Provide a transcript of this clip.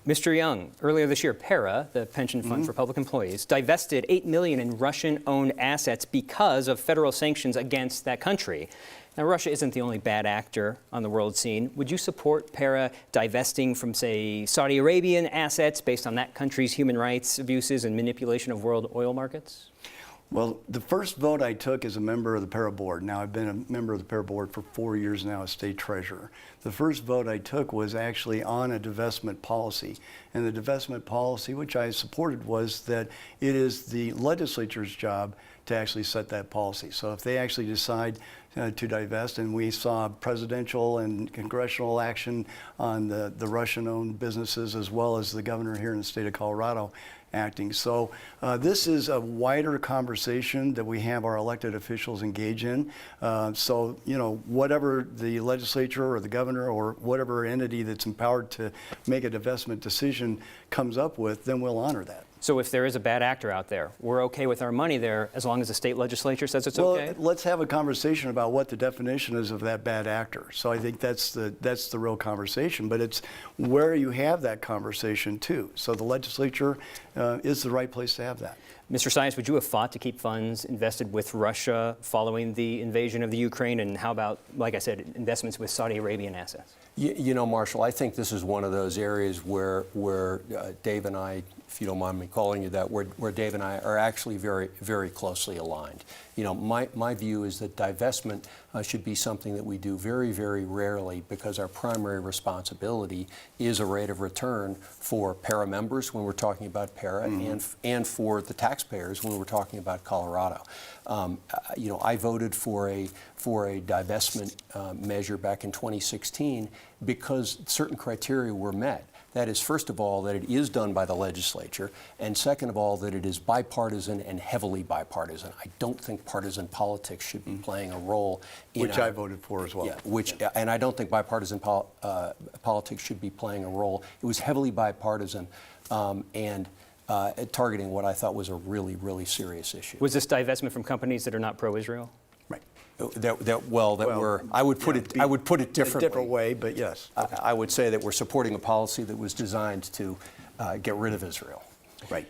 Mr. Young, earlier this year, PERA, the pension fund for public employees, divested $8 million in Russian-owned assets because of federal sanctions against that country. Now, Russia isn't the only bad actor on the world scene. Would you support PERA divesting from, say, Saudi Arabian assets based on that country's human rights abuses and manipulation of world oil markets? Well, the first vote I took as a member of the PERA board, now I've been a member of the PERA board for 4 years now as state treasurer. The first vote I took was actually on a divestment policy. And the divestment policy, which I supported, was that it is the legislature's job to actually set that policy. So if they actually decide to divest, and we saw presidential and congressional action on the Russian-owned businesses, as well as the governor here in the state of Colorado acting. So this is a wider conversation that we have our elected officials engage in. So, you know, whatever the legislature or the governor or whatever entity that's empowered to make a divestment decision comes up with, then we'll honor that. So if there is a bad actor out there, we're okay with our money there as long as the state legislature says it's okay? Well, let's have a conversation about what the definition is of that bad actor. So I think that's the real conversation, but it's where you have that conversation too. So the legislature is the right place to have that. Mr. Sias, would you have fought to keep funds invested with Russia following the invasion of the Ukraine? And how about, like I said, investments with Saudi Arabian assets? You know, Marshall, I think this is one of those areas where Dave and I, if you don't mind me calling you that, where Dave and I are actually very, very closely aligned. You know, my view is that divestment should be something that we do very, very rarely, because our primary responsibility is a rate of return for PERA members when we're talking about PERA, and for the taxpayers when we're talking about Colorado. You know, I voted for a divestment measure back in 2016 because certain criteria were met. That is, first of all, that it is done by the legislature, and second of all, that it is bipartisan and heavily bipartisan. I don't think partisan politics should be playing a role in which I voted for as well. Yeah, and I don't think bipartisan politics should be playing a role. It was heavily bipartisan and targeting what I thought was a really, really serious issue. Was this divestment from companies that are not pro-Israel? Right. I would put it differently. A different way, but yes. I would say that we're supporting a policy that was designed to get rid of Israel. Right.